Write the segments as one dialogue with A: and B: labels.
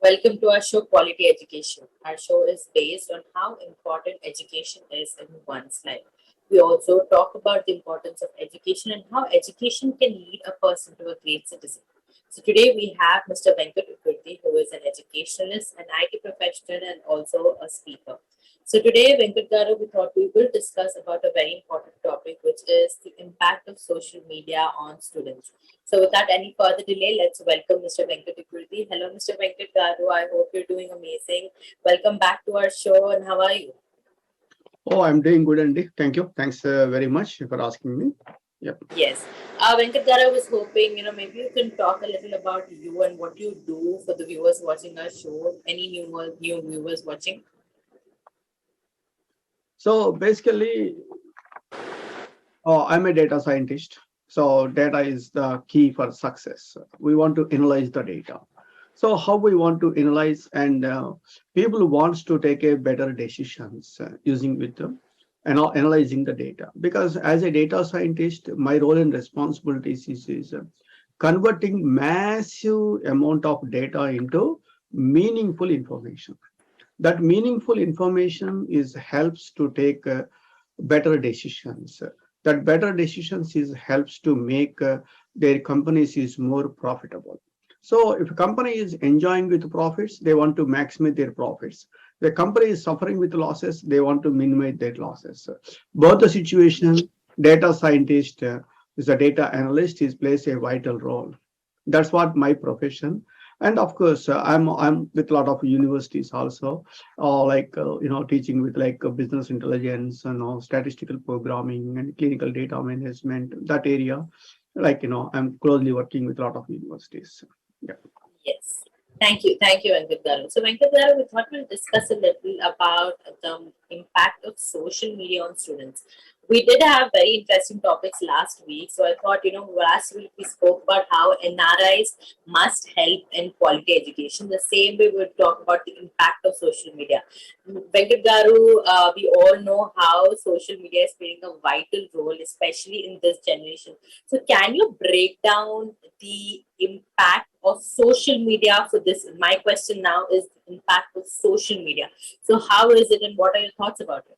A: Welcome to our show, Quality Education. Our show is based on how important education is in one's life. We also talk about the importance of education and how education can lead a person to a great citizen. So today we have Mr. Venkat Ukurti, who is an educationalist, an IT professional, and also a speaker. So today, Venkat Garu, we thought we will discuss about a very important topic, which is the impact of social media on students. So without any further delay, let's welcome Mr. Venkat Ukurti. Hello, Mr. Venkat Garu. I hope you're doing amazing. Welcome back to our show, and how are you?
B: Oh, I'm doing good, Andy. Thank you. Thanks very much for asking me. Yep.
A: Yes. Venkat Garu, I was hoping, maybe you can talk a little about you and what you do for the viewers watching our show. Any new viewers watching?
B: So basically, I'm a data scientist. So data is the key for success. We want to analyze the data. So how we want to analyze and people wants to take a better decisions using with them and analyzing the data. Because as a data scientist, my role and responsibilities is converting massive amount of data into meaningful information. That meaningful information is helps to take better decisions. That better decisions is helps to make their companies is more profitable. So if a company is enjoying with profits, they want to maximize their profits. The company is suffering with losses, they want to minimize their losses. Both the situation, data scientist is a data analyst is plays a vital role. That's what my profession. And of course, I'm with a lot of universities also, teaching with business intelligence and statistical programming and clinical data management. That area, I'm closely working with a lot of universities. Yeah.
A: Yes. Thank you, Venkat Garu. So, Venkat Garu, we thought we'll discuss a little about the impact of social media on students. We did have very interesting topics last week, so I thought, last week we spoke about how NRIs must help in quality education. The same way we would talk about the impact of social media. Venkat Garu, we all know how social media is playing a vital role, especially in this generation. So, can you break down the impact of social media for this? My question now is the impact of social media. So, how is it, and what are your thoughts about it?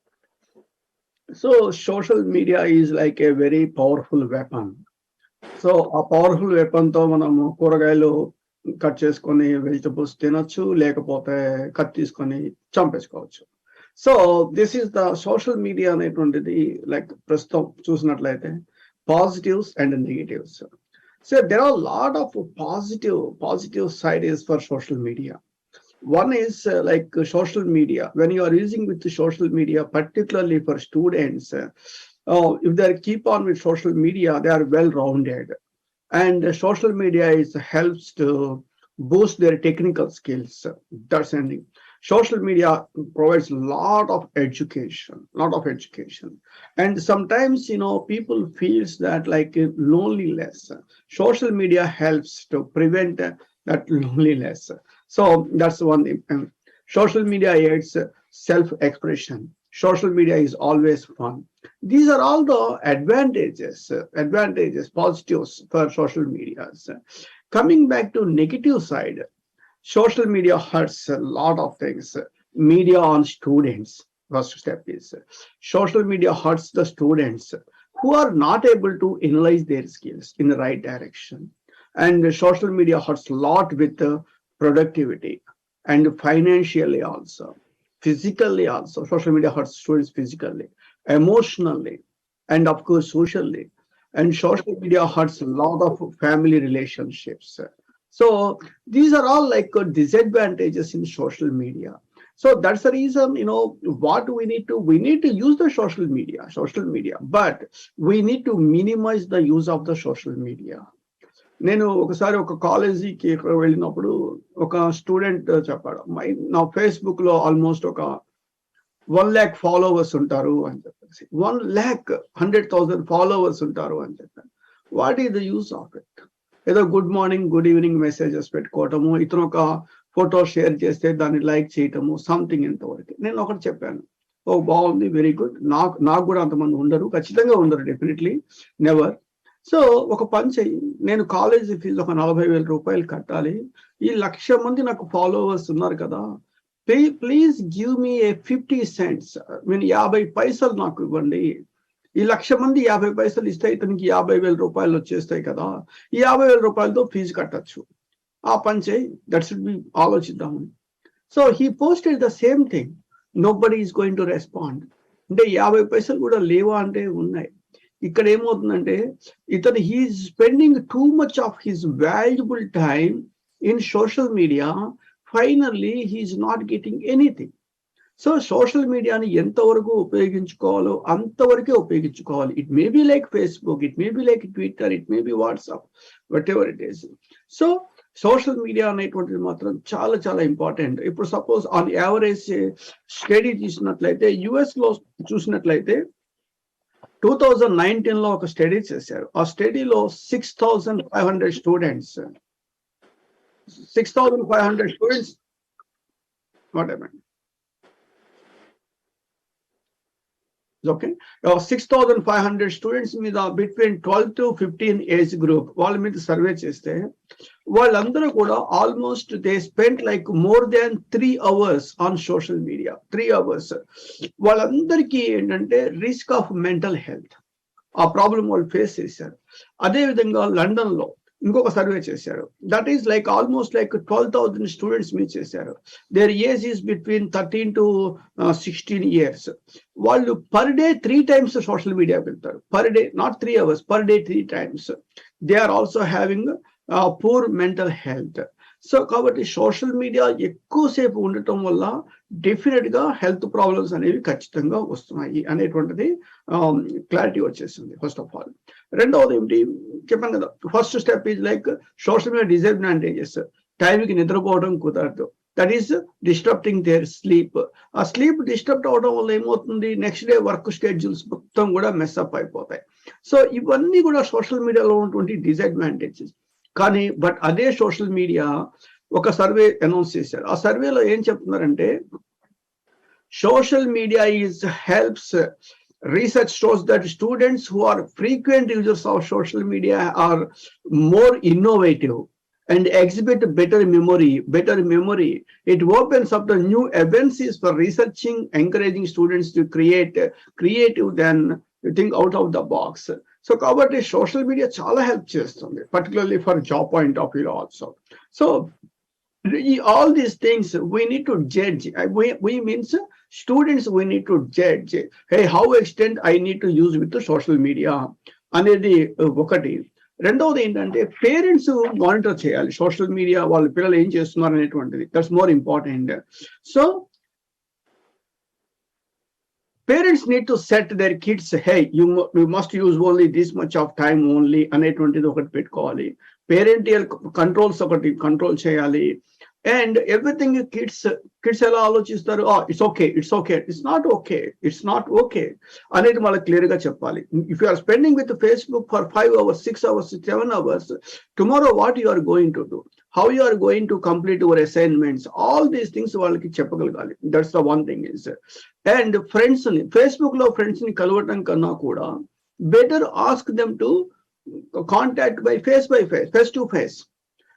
B: So social media is like a very powerful weapon. So a powerful weapon తో మనము కూరగాయలు cut చేసుకొని vegetables తినొచ్చు, లేకపోతే cut తీసుకొని చంపేసుకోవచ్చు. So this is the social media అనేటువంటిది like ప్రస్తుతం చూసినట్లయితే positives and negatives. So there are lot of positive side is for social media. One is social media. When you are using with the social media, particularly for students, if they keep on with social media, they are well rounded. And social media is helps to boost their technical skills. That's ending. Social media provides lot of education, and sometimes people feels that like loneliness. Social media helps to prevent that loneliness. So that's one thing. And social media aids self-expression. Social media is always fun. These are all the advantages, positives for social media. Coming back to negative side, social media hurts a lot of things. Media on students. First step is social media hurts the students who are not able to analyze their skills in the right direction. And social media hurts a lot with the productivity and financially also, physically also. Social media hurts students physically, emotionally, and of course socially. And social media hurts a lot of family relationships. So these are all like disadvantages in social media. So that's the reason, what we need to use the social media, but we need to minimize the use of the social media. నేను ఒకసారి ఒక కాలేజీకి వెళ్ళినప్పుడు ఒక student చెప్పాడు, నా Facebook లో almost ఒక 1 lakh ఫాలోవర్స్ ఉంటారు అని చెప్పేసి. 1,100,000 ఫాలోవర్స్ ఉంటారు అని చెప్పాను. What is the use of it? ఏదో good morning good evening messages పెట్టుకోవటము, ఇతను ఒక ఫోటో షేర్ చేస్తే దాన్ని లైక్ చేయటము, సంథింగ్ ఇంతవరకు. నేను ఒకటి చెప్పాను, ఓ బాగుంది, వెరీ గుడ్. నాకు కూడా అంతమంది ఉండరు, ఖచ్చితంగా ఉండరు, డెఫినెట్లీ నెవర్. సో ఒక పని చెయ్యి, నేను కాలేజ్ ఫీజు ఒక 40,000 రూపాయలు కట్టాలి, ఈ 1,00,000 మంది నాకు ఫాలోవర్స్ ఉన్నారు కదా, please give me A 50 cents, mean 50 పైసలు నాకు ఇవ్వండి. ఈ 1,00,000 మంది 50 పైసలు ఇస్తే ఇతనికి 50,000 రూపాయలు వచ్చేస్తాయి కదా, ఈ 50,000 రూపాయలతో ఫీజు కట్టచ్చు. ఆ పని చేయి, దట్ షుడ్ బి ఆలోచిద్దాము. So he posted the same thing, nobody is going to respond. అంటే 50 పైసలు కూడా లేవా అంటే ఉన్నాయి. ఇక్కడ ఏమవుతుందంటే ఇతను he's spending too much of his valuable time in social media, finally he's not getting anything. So social మీడియాని ఎంతవరకు ఉపయోగించుకోవాలో అంతవరకే ఉపయోగించుకోవాలి. It may be like Facebook, it may be like Twitter, it may be WhatsApp, whatever it is. So social media అనేటువంటిది మాత్రం చాలా చాలా important. ఇప్పుడు సపోజ్ ఆన్ యావరేజ్ స్టడీ చూసినట్లయితే యుఎస్ లో చూసినట్లయితే 2019 లో ఒక స్టడీ చేశారు. ఆ స్టడీలో 6,500 students, 6,500 students, what I mean, okay, 6,500 students మీద బిట్వీన్ 12 to 15 ఏజ్ గ్రూప్ వాళ్ళ మీద సర్వే చేస్తే వాళ్ళందరూ కూడా almost they spend like more than 3 hours on social media. 3 hours. వాళ్ళందరికీ ఏంటంటే రిస్క్ ఆఫ్ మెంటల్ హెల్త్, ఆ ప్రాబ్లం వాళ్ళు ఫేస్ చేశారు. అదే విధంగా లండన్ లో ఇంకొక సర్వే చేశారు. That is like almost like 12,000 students మీద చేశారు. Their age is between 13 to 16 years. వాళ్ళు per day 3 times social media వెళ్తారు. Per day, not 3 hours, per day 3 times. They are also having poor mental health. So కాబట్టి social media ఎక్కువసేపు ఉండటం వల్ల definite గా health problems అనేవి ఖచ్చితంగా వస్తున్నాయి అనేటువంటిది క్లారిటీ వచ్చేసింది. ఫస్ట్ ఆఫ్ ఆల్, రెండవది ఏమిటి చెప్పాను కదా, first step is like social media disadvantages. టైంకి నిద్రపోవడం కుదరదు, that is disturbing their sleep. ఆ స్లీప్ డిస్టర్బ్ అవడం వల్ల ఏమవుతుంది, నెక్స్ట్ డే వర్క్ షెడ్యూల్స్ మొత్తం కూడా మెస్అప్ అయిపోతాయి. సో ఇవన్నీ కూడా సోషల్ మీడియాలో ఉన్నటువంటి డిసడ్వాంటేజెస్. కానీ బట్ అదే సోషల్ మీడియా ఒక సర్వే అనౌన్స్ చేశారు. ఆ సర్వేలో ఏం చెప్తున్నారంటే social media is helps, research shows that students who are frequent users of social media are more innovative and exhibit better memory. It opens up the new avenues for researching, encouraging students to create creative than think out of the box. So kabatti social media chala help chestundi, particularly for job point of view also. So all these things we need to judge. We means students, we need to judge, hey, how extent I need to use with the social media అనేది ఒకటి. రెండవది ఏంటంటే parents monitor చేయాలి social media వాళ్ళ పిల్లలు ఏం చేస్తున్నారు అనేటువంటిది. That's more important. So parents need to set their kids, hey, you must use only this much of time only అనేటువంటిది ఒకటి పెట్టుకోవాలి. పేరెంటియల్ కంట్రోల్స్ ఒకటి కంట్రోల్ చేయాలి. అండ్ ఎవ్రీథింగ్ కిడ్స్ ఎలా ఆలోచిస్తారు, it's okay, it's not okay అనేది వాళ్ళకి clear గా చెప్పాలి. If you are spending with Facebook for 5 hours, 6 hours, 7 hours, tomorrow what you are going to do, how you are going to complete your assignments, all these things వాళ్ళకి చెప్పగలగాలి. That's the one thing is. And friends ని, Facebook లో friends ని కలవటం కన్నా కూడా better ask them to contact by face to face.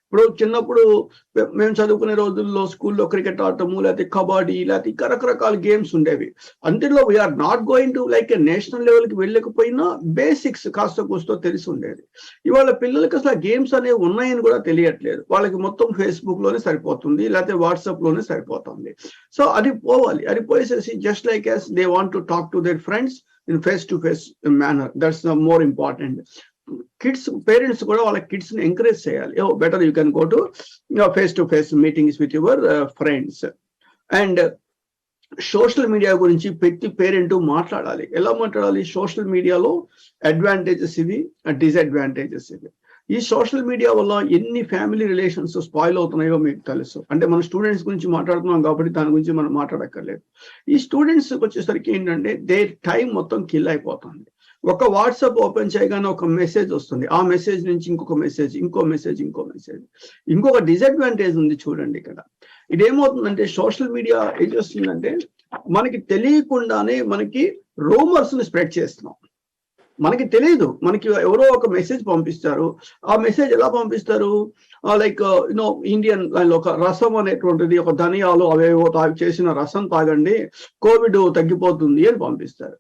B: ఇప్పుడు చిన్నప్పుడు మేము చదువుకునే రోజుల్లో స్కూల్లో క్రికెట్ ఆడటము, లేకపోతే కబడ్డీ, లేకపోతే రకరకాల గేమ్స్ ఉండేవి. అందులో we are not going to like national లెవెల్కి వెళ్ళకపోయినా బేసిక్స్ కాస్త కూస్తో తెలిసి ఉండేది. ఇవాళ పిల్లలకి అసలు గేమ్స్ అనేవి ఉన్నాయని కూడా తెలియట్లేదు. వాళ్ళకి మొత్తం ఫేస్బుక్ లోనే సరిపోతుంది, లేకపోతే వాట్సాప్ లోనే సరిపోతుంది. సో అది పోవాలి. అది పోయేసేసి just like as they want to talk to their friends in face to face manner. That's the more important. Kids parents కూడా వాళ్ళ కిడ్స్ ని ఎంకరేజ్ చేయాలి. Better you can go to face to face meetings with your friends. And social media గురించి ప్రతి parent మాట్లాడాలి. ఎలా మాట్లాడాలి, social మీడియాలో అడ్వాంటేజెస్ ఇవి, డిసడ్వాంటేజెస్ ఇవి. ఈ సోషల్ మీడియా వల్ల ఎన్ని ఫ్యామిలీ రిలేషన్స్ స్పాయిల్ అవుతున్నాయో మీకు తెలుసు. అంటే మన స్టూడెంట్స్ గురించి మాట్లాడుతున్నాం కాబట్టి దాని గురించి మనం మాట్లాడక్కర్లేదు. ఈ స్టూడెంట్స్ వచ్చేసరికి ఏంటంటే దేర్ టైం మొత్తం కిల్ అయిపోతుంది. ఒక వాట్సాప్ ఓపెన్ చేయగానే ఒక మెసేజ్ వస్తుంది, ఆ మెసేజ్ నుంచి ఇంకొక మెసేజ్, ఇంకొక డిసడ్వాంటేజ్ ఉంది చూడండి ఇక్కడ. ఇదేమవుతుందంటే సోషల్ మీడియా ఏం చేస్తుందంటే మనకి తెలియకుండానే మనకి రూమర్స్ ని స్ప్రెడ్ చేస్తున్నాం. మనకి తెలియదు, మనకి ఎవరో ఒక మెసేజ్ పంపిస్తారు. ఆ మెసేజ్ ఎలా పంపిస్తారు? లైక్ ఇండియన్ ఒక రసం అనేటువంటిది, ఒక ధనియాలు అవేవో చేసిన రసం తాగండి, కోవిడ్ తగ్గిపోతుంది అని పంపిస్తారు.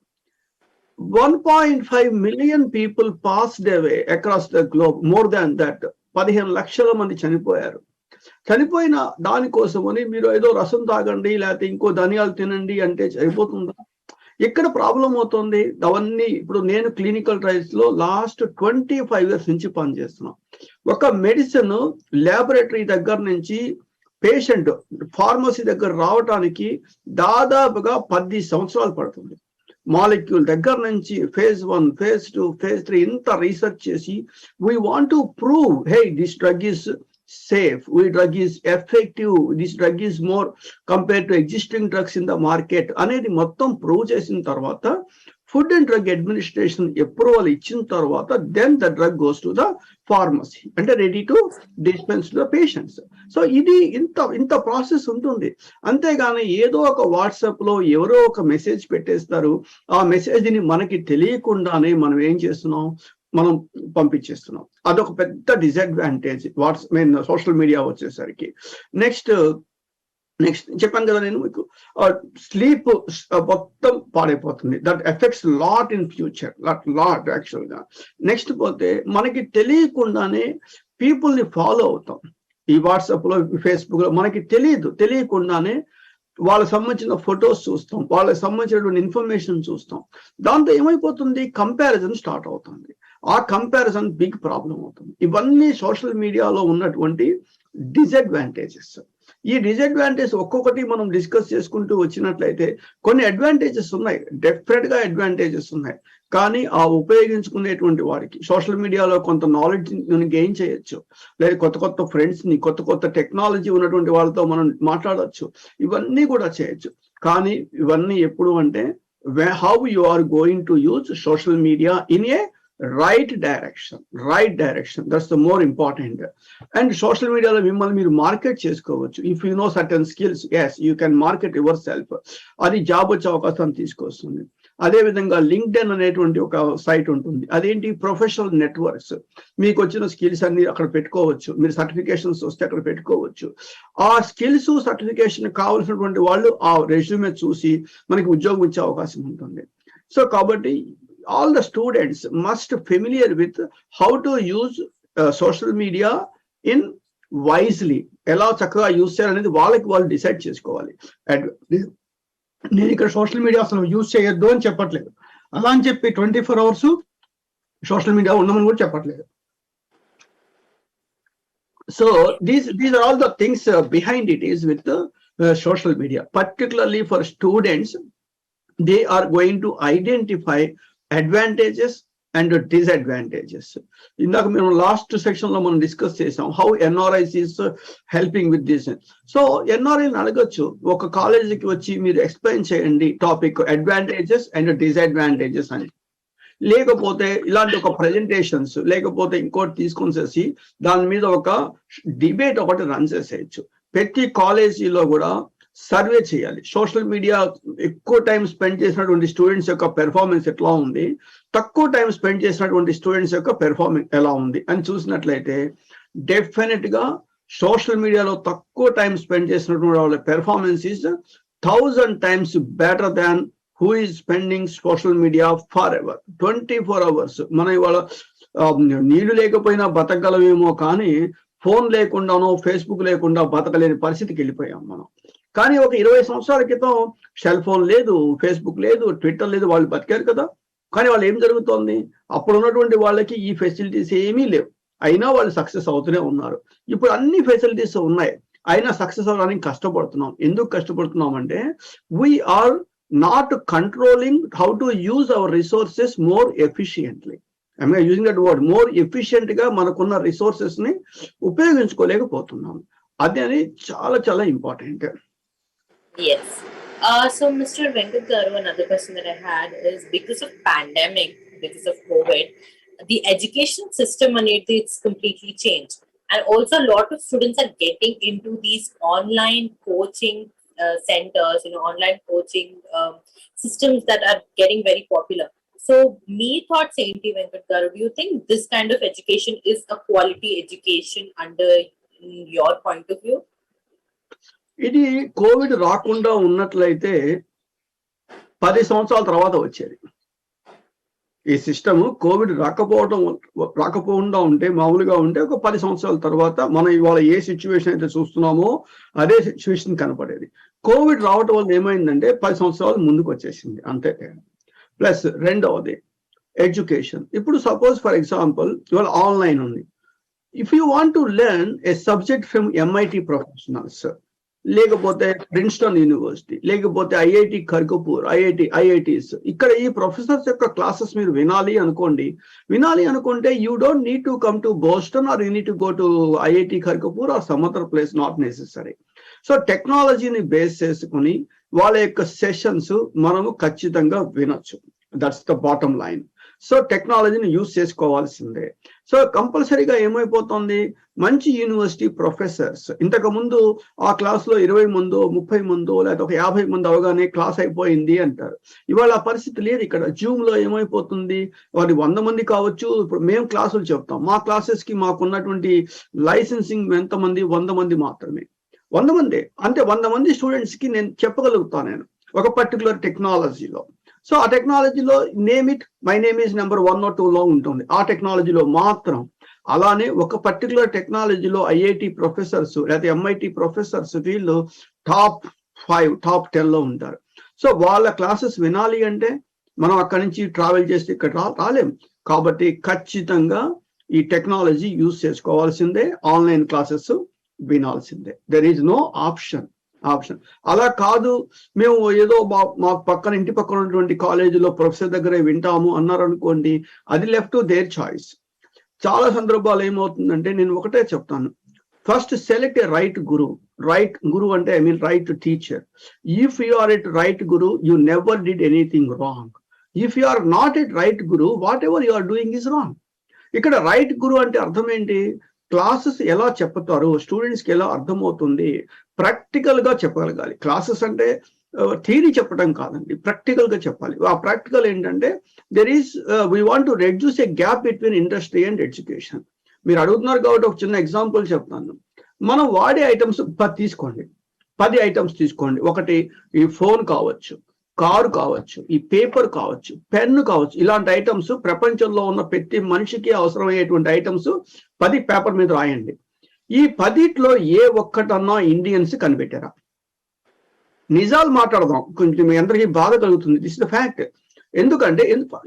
B: 1.5 million people passed away across the globe. More than that, 15 లక్షల మంది చనిపోయారు. చనిపోయిన దానికోసమని మీరు ఏదో రసం తాగండి లేకపోతే ఇంకో ధనియాలు తినండి అంటే సరిపోతుందా? ఎక్కడ ప్రాబ్లం అవుతుంది? అవన్నీ ఇప్పుడు నేను క్లినికల్ ట్రయల్స్ లో లాస్ట్ 25 years నుంచి పనిచేస్తున్నాం. ఒక మెడిసిన్ ల్యాబొరేటరీ దగ్గర నుంచి పేషెంట్ ఫార్మసీ దగ్గర రావడానికి దాదాపుగా 10 సంవత్సరాలు పడుతుంది. మాలిక్యూల్ దగ్గర నుంచి phase 1, phase 2, phase 3 ఇంత రీసెర్చ్ చేసి we want to prove hey this drug is safe, we drug is effective, this drug is more compared to existing drugs in the market అనేది మొత్తం ప్రూవ్ చేసిన తర్వాత food and drug administration approval ఇచ్చిన తర్వాత then the drug goes to the pharmacy, అంటే ready to dispense to the patients. So ఇది ఇంత process ఉంటుంది. అంతేగాని ఏదో ఒక వాట్సాప్ లో ఎవరో ఒక మెసేజ్ పెట్టేస్తారు, ఆ మెసేజ్ ని మనకి తెలియకుండానే మనం ఏం చేస్తున్నాం, మనం పంపించేస్తున్నాం. అదొక పెద్ద డిసడ్వాంటేజ్ సోషల్ మీడియా వచ్చేసరికి. నెక్స్ట్ చెప్పాను కదా నేను మీకు, స్లీప్ మొత్తం పాడైపోతుంది. That effects lot in future, lot actual గా. నెక్స్ట్ పోతే మనకి తెలియకుండానే పీపుల్ ని ఫాలో అవుతాం. ఈ వాట్సాప్ లో, ఫేస్బుక్ లో మనకి తెలియకుండానే వాళ్ళకి సంబంధించిన ఫొటోస్ చూస్తాం, వాళ్ళకి సంబంధించినటువంటి ఇన్ఫర్మేషన్ చూస్తాం. దాంతో ఏమైపోతుంది, కంపారిజన్ స్టార్ట్ అవుతుంది. ఆ కంపారిజన్ బిగ్ ప్రాబ్లం అవుతుంది. ఇవన్నీ సోషల్ మీడియాలో ఉన్నటువంటి డిసడ్వాంటేజెస్. ఈ డిసడ్వాంటేజ్ ఒక్కొక్కటి మనం డిస్కస్ చేసుకుంటూ వచ్చినట్లయితే కొన్ని అడ్వాంటేజెస్ ఉన్నాయి, డెఫినెట్ గా అడ్వాంటేజెస్ ఉన్నాయి. కానీ ఆ ఉపయోగించుకునేటువంటి వారికి సోషల్ మీడియాలో కొంత నాలెడ్జ్ గెయిన్ చేయొచ్చు, లేదా కొత్త ఫ్రెండ్స్ ని, కొత్త టెక్నాలజీ ఉన్నటువంటి వాళ్ళతో మనం మాట్లాడవచ్చు, ఇవన్నీ కూడా చేయొచ్చు. కానీ ఇవన్నీ ఎప్పుడు అంటే how you are going to use social media in a right direction, that's the more important. And social media లో మిమ్మల్ని మీరు మార్కెట్ చేసుకోవచ్చు. If you know certain skills, yes you can market yourself. అది జాబ్ వచ్చే అవకాశం తీసుకొస్తుంది. అదే విధంగా లింక్డ్ఇన్ అనేటువంటి ఒక సైట్ ఉంటుంది. అదేంటి, ప్రొఫెషనల్ నెట్వర్క్స్. మీకు వచ్చిన స్కిల్స్ అన్ని అక్కడ పెట్టుకోవచ్చు, మీరు సర్టిఫికేషన్స్ వస్తే అక్కడ పెట్టుకోవచ్చు. ఆ స్కిల్స్ సర్టిఫికేషన్ కావాల్సినటువంటి వాళ్ళు ఆ రెజ్యూమే చూసి మనకి ఉద్యోగం ఇచ్చే అవకాశం ఉంటుంది. సో కాబట్టి all the students must familiar with how to use social media in wisely. ఎలా చక్కగా యూజ్ చేయాలనేది వాళ్ళకి వాళ్ళు డిసైడ్ చేసుకోవాలి. నేను ఇక్కడ సోషల్ మీడియా అసలు యూజ్ చేయొద్దు అని చెప్పట్లేదు, అలా అని చెప్పి 24 hours సోషల్ మీడియా ఉండమని కూడా చెప్పట్లేదు. So these are all the things behind it is with the social media. Particularly for students, they are going to identify advantages and disadvantages. ఇందాక మేము లాస్ట్ సెక్షన్ లో మనం డిస్కస్ చేసాం how NRIs is helping with this. So ఎన్ఆర్ఐని అడగచ్చు, ఒక కాలేజీకి వచ్చి మీరు ఎక్స్ప్లెయిన్ చేయండి టాపిక్ అడ్వాంటేజెస్ అండ్ డిసడ్వాంటేజెస్ అని. లేకపోతే ఇలాంటి ఒక ప్రెజెంటేషన్స్, లేకపోతే ఇంకోటి తీసుకొనేసి దాని మీద ఒక డిబేట్ ఒకటి రన్ చేసేయచ్చు. ప్రతి కాలేజీలో కూడా సర్వే చేయాలి. సోషల్ మీడియా ఎక్కువ టైం స్పెండ్ చేసినటువంటి స్టూడెంట్స్ యొక్క పెర్ఫార్మెన్స్ ఎట్లా ఉంది, తక్కువ టైం స్పెండ్ చేసినటువంటి స్టూడెంట్స్ యొక్క పెర్ఫార్మెన్స్ ఎలా ఉంది అని చూసినట్లయితే డెఫినెట్ గా సోషల్ మీడియాలో తక్కువ టైం స్పెండ్ చేసినటువంటి వాళ్ళ performance is 1000 times better than who is spending social media forever, 24 hours. మన ఇవాళ నీళ్లు లేకపోయినా బతకగలమేమో, కానీ ఫోన్ లేకుండానో ఫేస్బుక్ లేకుండా బతకలేని పరిస్థితికి వెళ్ళిపోయాం మనం. కానీ ఒక 20 సంవత్సరాల క్రితం సెల్ ఫోన్ లేదు, ఫేస్బుక్ లేదు, ట్విట్టర్ లేదు, వాళ్ళు బతికారు కదా. కానీ వాళ్ళు ఏం జరుగుతోంది, అప్పుడు ఉన్నటువంటి వాళ్ళకి ఈ ఫెసిలిటీస్ ఏమీ లేవు, అయినా వాళ్ళు సక్సెస్ అవుతూనే ఉన్నారు. ఇప్పుడు అన్ని ఫెసిలిటీస్ ఉన్నాయి, అయినా సక్సెస్ అవ్వడానికి కష్టపడుతున్నాం. ఎందుకు కష్టపడుతున్నాం అంటే we are not controlling how to use our resources more efficiently. I mean using that word, more efficient గా మనకున్న రిసోర్సెస్ ని ఉపయోగించుకోలేకపోతున్నాం. అది అనేది చాలా చాలా important.
A: Yes. So Mr. Venkat Garu, another question that I had is, because of pandemic, because of COVID, the education system it's completely changed. And also a lot of students are getting into these online coaching centers, online coaching systems that are getting very popular. So me thoughts ఏంటి వెంకట్ గారు, do you think this kind of education is a quality education under your point of view?
B: ఇది Covid రాకుండా ఉన్నట్లయితే 10 సంవత్సరాల తర్వాత వచ్చేది ఈ system. Covid రాకపోకుండా ఉంటే, మామూలుగా ఉంటే ఒక 10 సంవత్సరాల తర్వాత మనం ఇవాళ ఏ సిచ్యువేషన్ అయితే చూస్తున్నామో అదే సిచ్యువేషన్ కనపడేది. కోవిడ్ రావటం వల్ల ఏమైందంటే 10 సంవత్సరాలు ముందుకు వచ్చేసింది అంతే. ప్లస్ రెండవది ఎడ్యుకేషన్. ఇప్పుడు సపోజ్ ఫర్ ఎగ్జాంపుల్ ఇవాళ ఆన్లైన్ ఉంది. If you want to learn a subject from MIT professionals, లేకపోతే ప్రిన్స్టన్ యూనివర్సిటీ, లేకపోతే IIT ఖర్గపూర్, IITs, ఇక్కడ ఈ ప్రొఫెసర్స్ యొక్క క్లాసెస్ మీరు వినాలి అనుకుంటే you don't need to come to Boston or you need to go to IIT Kharagpur or some other place, not necessary. So టెక్నాలజీని base చేసుకుని వాళ్ళ యొక్క సెషన్స్ మనము ఖచ్చితంగా వినొచ్చు. That's the bottom line. So టెక్నాలజీని యూజ్ చేసుకోవాల్సిందే. సో కంపల్సరీగా ఏమైపోతుంది, మంచి యూనివర్సిటీ ప్రొఫెసర్స్, ఇంతకు ముందు ఆ క్లాస్లో 20 మందో 30 మందో లేకపోతే ఒక 50 మంది అవగానే క్లాస్ అయిపోయింది అంటారు. ఇవాళ ఆ పరిస్థితి లేదు. ఇక్కడ జూమ్ లో ఏమైపోతుంది, వారి 100 మంది కావచ్చు. ఇప్పుడు మేము క్లాసులు చెప్తాం, మా క్లాసెస్ కి మాకున్నటువంటి లైసెన్సింగ్ ఎంతమంది, 100 మంది మాత్రమే. 100 మంది అంటే 100 మంది స్టూడెంట్స్ కి నేను చెప్పగలుగుతాను నేను ఒక పర్టికులర్ టెక్నాలజీలో. సో ఆ టెక్నాలజీలో name it my name is number 1 or 2 లో ఉంటుంది ఆ టెక్నాలజీలో మాత్రం. అలానే ఒక పర్టికులర్ టెక్నాలజీలో IIT ప్రొఫెసర్స్ లేకపోతే MIT ప్రొఫెసర్స్ వీళ్ళు టాప్ 5, టాప్ 10 లో ఉంటారు. సో వాళ్ళ క్లాసెస్ వినాలి అంటే మనం అక్కడి నుంచి ట్రావెల్ చేస్తే ఇక్కడ రాలేం. కాబట్టి ఖచ్చితంగా ఈ టెక్నాలజీ యూజ్ చేసుకోవాల్సిందే, ఆన్లైన్ క్లాసెస్ వినాల్సిందే. There is no option. అలా కాదు మేము ఏదో మా ఇంటి పక్కన ఉన్నటువంటి కాలేజీలో ప్రొఫెసర్ దగ్గరే వింటాము అన్నారు అనుకోండి, అది లెఫ్ట్ టు దేర్ చాయిస్. చాలా సందర్భాలు ఏమవుతుందంటే నేను ఒకటే చెప్తాను, first select a right guru. Right guru అంటే I mean right teacher. If you are at right guru you never did anything wrong. If you are not at right guru whatever you are doing is wrong. ఇక్కడ right guru అంటే అర్థం ఏంటి, classes ఎలా చెప్తారు, students కి ఎలా అర్థమవుతుంది, ప్రాక్టికల్ గా చెప్పగలగాలి. క్లాసెస్ అంటే థియరీ చెప్పడం కాదండి, ప్రాక్టికల్ గా చెప్పాలి. ఆ ప్రాక్టికల్ ఏంటంటే there is we want to reduce A gap between industry and education. మీరు అడుగుతున్నారు కాబట్టి ఒక చిన్న ఎగ్జాంపుల్ చెప్తాను. మనం వాడే ఐటమ్స్ 10 తీసుకోండి, 10 ఐటమ్స్ తీసుకోండి. ఒకటి ఈ ఫోన్ కావచ్చు, కారు కావచ్చు, ఈ పేపర్ కావచ్చు, పెన్ను కావచ్చు. ఇలాంటి ఐటమ్స్ ప్రపంచంలో ఉన్న ప్రతి మనిషికి అవసరమయ్యేటువంటి ఐటమ్స్ 10 పేపర్ మీద రాయండి. ఈ 10లో ఏ ఒక్కటన్నా ఇండియన్స్ కనిపెట్టారా? నిజాలు మాట్లాడదాం, కొంచెం మీ అందరికీ బాధ కలుగుతుంది. This is the fact. ఎందుకంటే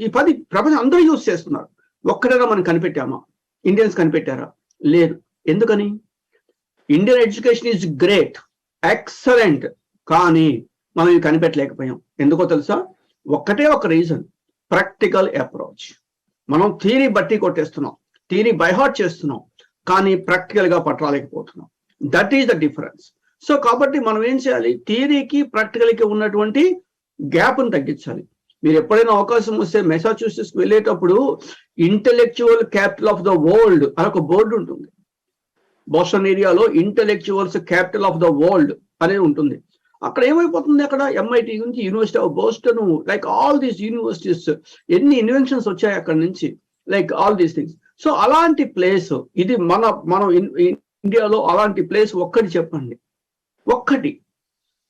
B: ఈ 10 ప్రపంచం అందరూ యూజ్ చేస్తున్నారు. ఒక్కటైనా మనం కనిపెట్టామా? ఇండియన్స్ కనిపెట్టారా? లేదు. ఎందుకని? Indian education is great, excellent, కానీ మనం ఇవి కనిపెట్టలేకపోయాం. ఎందుకో తెలుసా? ఒక్కటే ఒక రీజన్, ప్రాక్టికల్ అప్రోచ్. మనం థియరీ బట్టి కొట్టేస్తున్నాం, థియరీ బైహార్ట్ చేస్తున్నాం, కానీ ప్రాక్టికల్ గా పట్టలేకపోతున్నాం. That is the difference. So కాబట్టి మనం ఏం చేయాలి, థియరీకి ప్రాక్టికల్కి ఉన్నటువంటి గ్యాప్ను తగ్గించాలి. మీరు ఎప్పుడైనా అవకాశం వస్తే మెసాచ్యూసెట్స్కి వెళ్ళేటప్పుడు intellectual capital of the world అని ఒక బోర్డు ఉంటుంది. బోస్టన్ ఏరియాలో intellectuals capital of the world అనేది ఉంటుంది. అక్కడ ఏమైపోతుంది, అక్కడ MIT నుంచి university of Boston, like all these universities, ఎన్ని ఇన్వెన్షన్స్ వచ్చాయి అక్కడ నుంచి, like all these things. So అలాంటి ప్లేస్ ఇది మనం ఇండియాలో అలాంటి ప్లేస్ ఒక్కటి చెప్పండి, ఒక్కటి.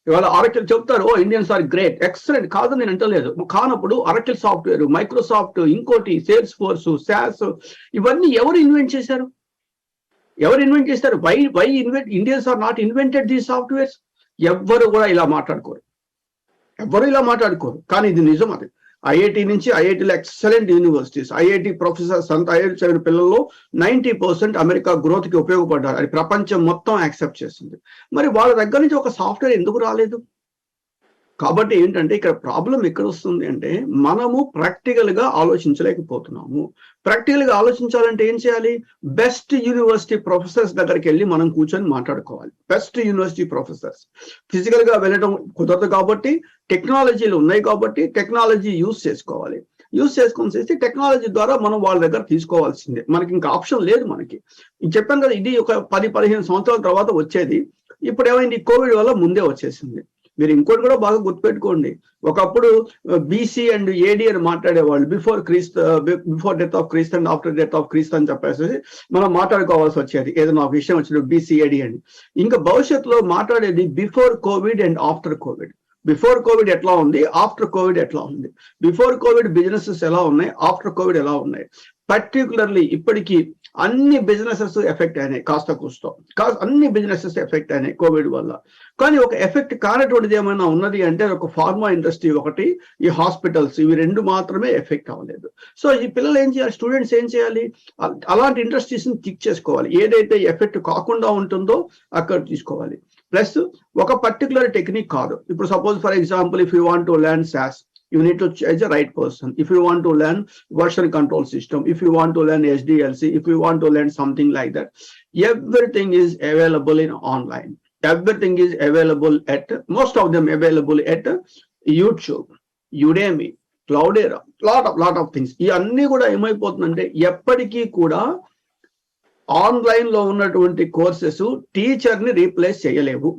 B: ఇవాళ ఆరకిల్ చెప్తారు, oh Indians are great, excellent. కాదు నేను అంటలేదు. కానప్పుడు ఆరకిల్ సాఫ్ట్వేర్, మైక్రోసాఫ్ట్, ఇంకోటి సేల్స్ ఫోర్స్, SaaS, ఇవన్నీ ఎవరు ఇన్వెంట్ చేశారు? Why Indians are not invented these softwares? ఎవ్వరు కూడా ఇలా మాట్లాడుకోరు, కానీ ఇది నిజం. అది IIT నుంచి, IITలో ఎక్సలెంట్ యూనివర్సిటీస్, IIT ప్రొఫెసర్స్ అంతా IIT చదివిన పిల్లల్లో 90% అమెరికా గ్రోత్ కి ఉపయోగపడ్డారు. అది ప్రపంచం మొత్తం యాక్సెప్ట్ చేస్తుంది. మరి వాళ్ళ దగ్గర నుంచి ఒక సాఫ్ట్వేర్ ఎందుకు రాలేదు? కాబట్టి ఏంటంటే ఇక్కడ ప్రాబ్లం ఎక్కడ వస్తుంది అంటే మనము ప్రాక్టికల్ గా ఆలోచించలేకపోతున్నాము. ప్రాక్టికల్ గా ఆలోచించాలంటే ఏం చేయాలి? బెస్ట్ యూనివర్సిటీ ప్రొఫెసర్స్ దగ్గరికి వెళ్ళి మనం కూర్చొని మాట్లాడుకోవాలి. Best university professors. ఫిజికల్ గా వెళ్ళడం కుదరదు కాబట్టి టెక్నాలజీలు ఉన్నాయి కాబట్టి టెక్నాలజీ యూజ్ చేసుకోవాలి. యూజ్ చేసుకొని చేసి టెక్నాలజీ ద్వారా మనం వాళ్ళ దగ్గర తీసుకోవాల్సిందే. మనకి ఇంకా ఆప్షన్ లేదు. మనకి చెప్పాను కదా, ఇది ఒక 10-15 సంవత్సరాల తర్వాత వచ్చేది. ఇప్పుడు ఏమైంది, కోవిడ్ వల్ల ముందే వచ్చేసింది. మీరు ఇంకోటి కూడా బాగా గుర్తుపెట్టుకోండి, ఒకప్పుడు బీసీ అండ్ ఏడి అని మాట్లాడేవాళ్ళు, బిఫోర్ డెత్ ఆఫ్ క్రీస్తు అండ్ ఆఫ్టర్ డెత్ ఆఫ్ క్రీస్తు అని చెప్పేసి మనం మాట్లాడుకోవాల్సి వచ్చేది ఏదైనా ఒక విషయం వచ్చినప్పుడు బీసీఏడి అని. ఇంకా భవిష్యత్తులో మాట్లాడేది before Covid and after Covid. Before Covid ఎట్లా ఉంది, ఆఫ్టర్ కోవిడ్ ఎట్లా ఉంది, బిఫోర్ కోవిడ్ బిజినెసెస్ ఎలా ఉన్నాయి, ఆఫ్టర్ కోవిడ్ ఎలా ఉన్నాయి. పర్టికులర్లీ ఇప్పటికీ అన్ని బిజినెసెస్ ఎఫెక్ట్ అయినాయి, కాస్త కూస్తో అన్ని బిజినెసెస్ ఎఫెక్ట్ అయినాయి కోవిడ్ వల్ల. కానీ ఒక ఎఫెక్ట్ కానటువంటిది ఏమైనా ఉన్నది అంటే ఒక ఫార్మా ఇండస్ట్రీ ఒకటి, ఈ హాస్పిటల్స్, ఇవి రెండు మాత్రమే ఎఫెక్ట్ అవ్వలేదు. సో ఈ పిల్లలు ఏం చేయాలి, స్టూడెంట్స్ ఏం చేయాలి, అలాంటి ఇండస్ట్రీస్ ని టిక్ చేసుకోవాలి, ఏదైతే ఎఫెక్ట్ కాకుండా ఉంటుందో అక్కడ తీసుకోవాలి. ప్లస్ ఒక పర్టికులర్ టెక్నిక్ కాదు. ఇప్పుడు suppose for example, if you want to learn SAS, you need to choose the right person. If you want to learn version control system, if you want to learn SDLC, if you want to learn something like that, everything is available in online. Everything is available at, most of them available at YouTube, Udemy, Cloudera, lot of things. ఈ అన్ని కూడా ఏమైపోతుందంటే ఎప్పటికీ కూడా online లో ఉన్నటువంటి courses teacher ని replace చేయలేవు.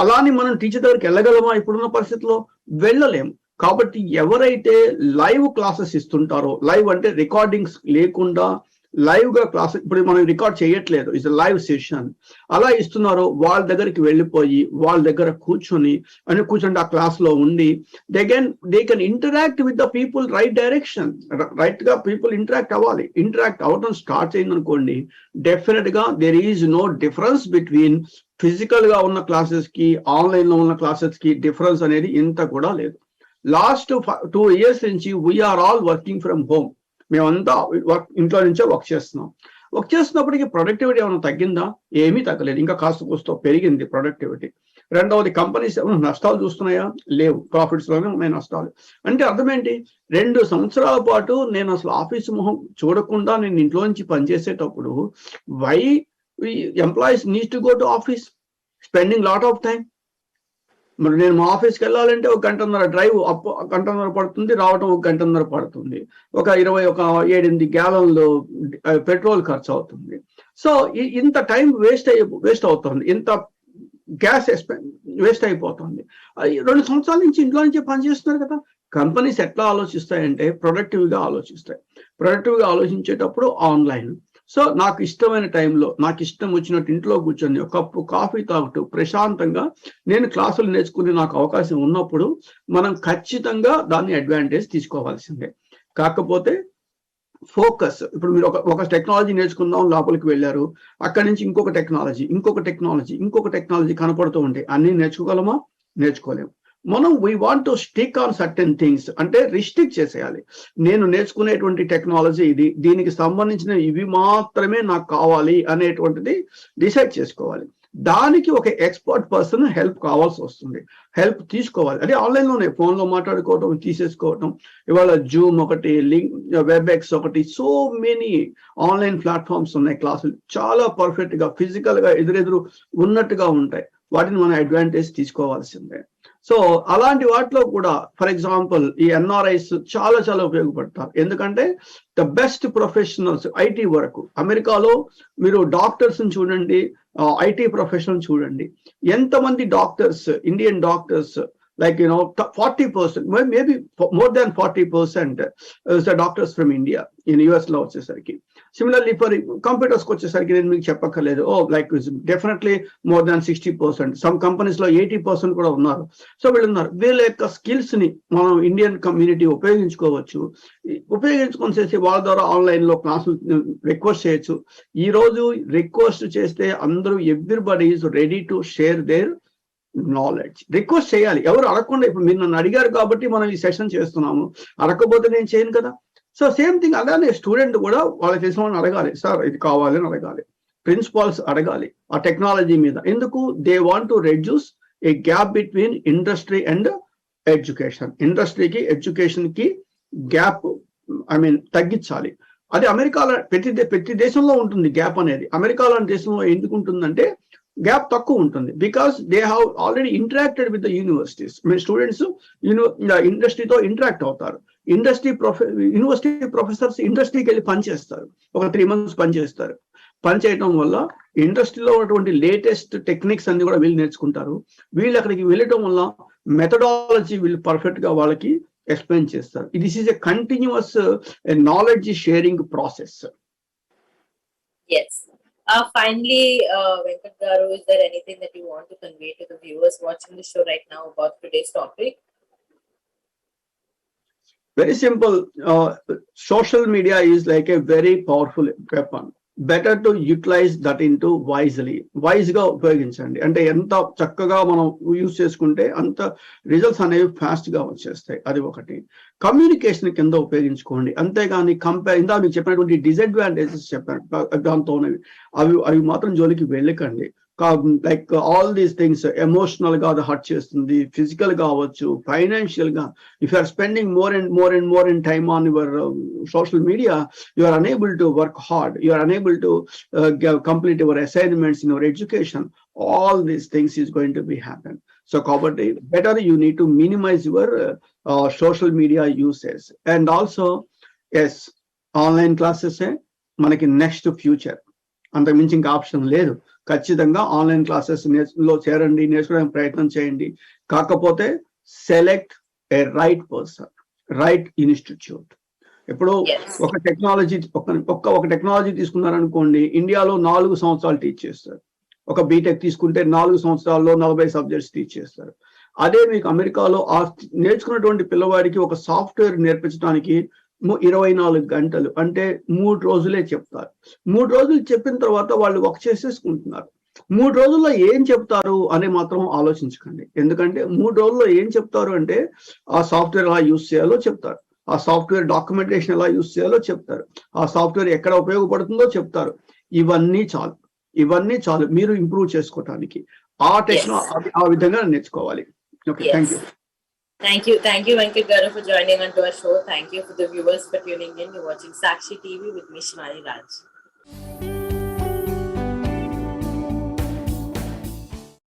B: అలాని మనం టీచర్ దగ్గరికి వెళ్ళగలమా ఇప్పుడున్న పరిస్థితిలో? వెళ్ళలేము. కాబట్టి ఎవరైతే లైవ్ క్లాసెస్ ఇస్తుంటారో, లైవ్ అంటే రికార్డింగ్స్ లేకుండా లైవ్ గా క్లాస్, ఇప్పుడు మనం రికార్డ్ చేయట్లేదు, ఇట్స్ లైవ్ సెషన్, అలా ఇస్తున్నారో వాళ్ళ దగ్గరికి వెళ్ళిపోయి వాళ్ళ దగ్గర కూర్చొని ఆ క్లాస్ లో ఉండి they can interact with the people, right direction, right గా పీపుల్ ఇంటరాక్ట్ అవ్వాలి. ఇంటరాక్ట్ అవ్వడం స్టార్ట్ అయింది అనుకోండి, డెఫినెట్ గా there is no difference between physical గా ఉన్న క్లాసెస్ కి ఆన్లైన్ లో ఉన్న క్లాసెస్ కి డిఫరెన్స్ అనేది ఇంత కూడా లేదు. లాస్ట్ 2 years నుంచి we are all working from home. మేమంతా ఇంట్లో నుంచే వర్క్ చేస్తున్నప్పటికీ ప్రొడక్టివిటీ ఏమైనా తగ్గిందా? ఏమీ తగ్గలేదు, ఇంకా కాస్త కూస్తో పెరిగింది ప్రొడక్టివిటీ. రెండవది, కంపెనీస్ ఏమైనా నష్టాలు చూస్తున్నాయా? లేవు, ప్రాఫిట్స్ లోనే ఉన్నాయి నష్టాలు. అంటే అర్థం ఏంటి, 2 సంవత్సరాల పాటు నేను అసలు ఆఫీస్ మొహం చూడకుండా నేను ఇంట్లో నుంచి పనిచేసేటప్పుడు, why employees need to go to office, spending lot of time. మరి నేను మా ఆఫీస్కి వెళ్ళాలంటే 1 గంటన్నర డ్రైవ్, 1 గంటన్నర పడుతుంది, రావటం 1 గంటన్నర పడుతుంది, ఒక 7-8 గ్యాలన్లు పెట్రోల్ ఖర్చు అవుతుంది. సో ఇంత టైం వేస్ట్ అవుతుంది, ఇంత గ్యాస్ వేస్ట్ అయిపోతుంది. 2 సంవత్సరాల నుంచి ఇంట్లో నుంచి పనిచేస్తున్నారు కదా. కంపెనీస్ ఎట్లా ఆలోచిస్తాయంటే ప్రొడక్టివ్గా ఆలోచిస్తాయి. ప్రొడక్టివ్గా ఆలోచించేటప్పుడు ఆన్లైన్. సో నాకు ఇష్టమైన టైంలో నాకు ఇష్టం వచ్చినట్టు ఇంట్లో కూర్చొని ఒక కప్పు కాఫీ తాగుతూ ప్రశాంతంగా నేను క్లాసులు నేర్చుకునే నాకు అవకాశం ఉన్నప్పుడు మనం ఖచ్చితంగా దాన్ని అడ్వాంటేజ్ తీసుకోవాల్సిందే. కాకపోతే ఫోకస్, ఇప్పుడు మీరు ఒక టెక్నాలజీ నేర్చుకుందాం లోపలికి వెళ్ళారు, అక్కడి నుంచి ఇంకొక టెక్నాలజీ కనపడుతూ ఉంటాయి. అన్ని నేర్చుకోగలమా? నేర్చుకోలేము. మనం we want to stick on certain things, అంటే రిస్ట్రిక్ట్ చేసేయాలి. నేను నేర్చుకునేటువంటి టెక్నాలజీ ఇది, దీనికి సంబంధించిన ఇవి మాత్రమే నాకు కావాలి అనేటువంటిది డిసైడ్ చేసుకోవాలి. దానికి ఒక ఎక్స్పర్ట్ పర్సన్ హెల్ప్ కావాల్సి వస్తుంది, హెల్ప్ తీసుకోవాలి. అదే ఆన్లైన్లోనే ఫోన్లో మాట్లాడుకోవటం, తీసేసుకోవటం. ఇవాళ జూమ్ ఒకటి, వెబ్ఎక్స్ ఒకటి, సో మెనీ ఆన్లైన్ ప్లాట్ఫామ్స్ ఉన్నాయి. క్లాసులు చాలా పర్ఫెక్ట్ గా ఫిజికల్ గా ఎదురెదురు ఉన్నట్టుగా ఉంటాయి. వాటిని మనం అడ్వాంటేజ్ తీసుకోవాల్సిందే. సో అలాంటి వాటిలో కూడా ఫర్ ఎగ్జాంపుల్ ఈ ఎన్ఆర్ఐస్ చాలా ఉపయోగపడతారు. ఎందుకంటే ద బెస్ట్ ప్రొఫెషనల్స్ ఐటీ వరకు, అమెరికాలో మీరు డాక్టర్స్ చూడండి, ఐటీ ప్రొఫెషనల్ చూడండి, ఎంతమంది doctors, Indian doctors, like 40%, maybe more than 40% is the doctors from India in US లో వచ్చేసరికి. Similarly for computers కి వచ్చేసరికి నేను మీకు చెప్పక్కర్లేదు, like definitely more than 60%, some companies లో 80% కూడా ఉన్నారు. సో వీళ్ళ యొక్క స్కిల్స్ ని మనం ఇండియన్ కమ్యూనిటీ ఉపయోగించుకొని చేసి వాళ్ళ ద్వారా ఆన్లైన్ లో క్లాసులు రిక్వెస్ట్ చేయొచ్చు. ఈ రోజు రిక్వెస్ట్ చేస్తే అందరూ everybody is ready to share their knowledge. Request చేయాలి, ఎవరు అడగకుండా. ఇప్పుడు మీరు నన్ను అడిగారు కాబట్టి మనం ఈ సెషన్ చేస్తున్నాము, అడగకపోతే నేను చేయను కదా. సో సేమ్ థింగ్, అలానే స్టూడెంట్ కూడా వాళ్ళకి తెలిసిన వాళ్ళని అడగాలి, సార్ ఇది కావాలి అని అడగాలి. ప్రిన్సిపాల్స్ అడగాలి ఆ టెక్నాలజీ మీద. ఎందుకు? They want to reduce A gap between industry and education. ఇండస్ట్రీకి ఎడ్యుకేషన్ కి గ్యాప్ తగ్గించాలి. అది అమెరికాలో ప్రతి దేశంలో ఉంటుంది గ్యాప్ అనేది. అమెరికా లాంటి దేశంలో ఎందుకు ఉంటుందంటే గ్యాప్ తక్కువ ఉంటుంది, because they have already interacted with the universities. Students ఇండస్ట్రీతో ఇంటరాక్ట్ అవుతారు. యూనివర్సిటీ ప్రొఫెసర్స్ ఇండస్ట్రీకి వెళ్ళి పనిచేస్తారు, ఒక 3 months పనిచేస్తారు. పనిచేయటం వల్ల ఇండస్ట్రీలో ఉన్నటువంటి లేటెస్ట్ టెక్నిక్స్ అన్ని కూడా వీళ్ళు నేర్చుకుంటారు. వీళ్ళు అక్కడికి వెళ్ళటం వల్ల మెథడాలజీ వీళ్ళు పర్ఫెక్ట్ గా వాళ్ళకి ఎక్స్ప్లెయిన్ చేస్తారు. This is a continuous knowledge sharing process.
A: Yes. Finally, Venkat Garu, is there anything that you want to convey to the viewers watching the show right now about today's topic?
B: Very simple. Social media is like a very powerful weapon. Better to utilize that into wisely. Wise గా ఉపయోగించండి. అంటే ఎంత చక్కగా మనం use చేసుకుంటే అంత results అనేవి fast గా వచ్చేస్తాయి. అది ఒకటి. కమ్యూనికేషన్ కింద ఉపయోగించుకోండి. అంతేగాని ఇందా మీకు చెప్పినటువంటి డిసడ్వాంటేజెస్ చెప్పాను దాంతో అవి మాత్రం జోలికి వెళ్ళకండి. Like all these things emotional గా అది హర్ట్ చేస్తుంది, ఫిజికల్ గా అవ్వచ్చు, ఫైనాన్షియల్ గా. If you are spending more and time on your social media, you are unable to work hard, you are unable to complete your assignments in your education. All these things is going to be happen. So kabatti better you need to minimize your social media usage. And also yes, online classes మనకి next future, అంతకు మించి ఇంకా option లేదు. ఖచ్చితంగా online classes లో చేరండి, నేర్చుకోవడానికి ప్రయత్నం చేయండి. కాకపోతే select a right person, right institute. ఇప్పుడు ఒక టెక్నాలజీ ఒక టెక్నాలజీ తీసుకున్నారనుకోండి, ఇండియాలో 4 సంవత్సరాలు టీచ్ చేస్తారు. ఒక బీటెక్ తీసుకుంటే 4 సంవత్సరాల్లో 40 సబ్జెక్ట్స్ టీచ్ చేస్తారు. అదే మీకు అమెరికాలో ఆ నేర్చుకున్నటువంటి పిల్లవాడికి ఒక సాఫ్ట్వేర్ నేర్పించడానికి 24 గంటలు, అంటే 3 రోజులే చెప్తారు. 3 రోజులు చెప్పిన తర్వాత వాళ్ళు వర్క్ చేసేసుకుంటున్నారు. 3 రోజుల్లో ఏం చెప్తారు అని మాత్రం ఆలోచించకండి. ఎందుకంటే 3 రోజుల్లో ఏం చెప్తారు అంటే ఆ సాఫ్ట్వేర్ ఎలా యూజ్ చేయాలో చెప్తారు, ఆ సాఫ్ట్వేర్ డాక్యుమెంటేషన్ ఎలా యూజ్ చేయాలో చెప్తారు, ఆ సాఫ్ట్వేర్ ఎక్కడ ఉపయోగపడుతుందో చెప్తారు. ఇవన్నీ చాలు మీరు ఇంప్రూవ్ చేసుకోవటానికి. ఆ విధంగా నేర్చుకోవాలి. Okay, thank you.
A: Thank you, Venkat Garu, for joining on to our show. Thank you for the viewers for tuning in. You're watching Sakshi TV with me, Shivani Raj.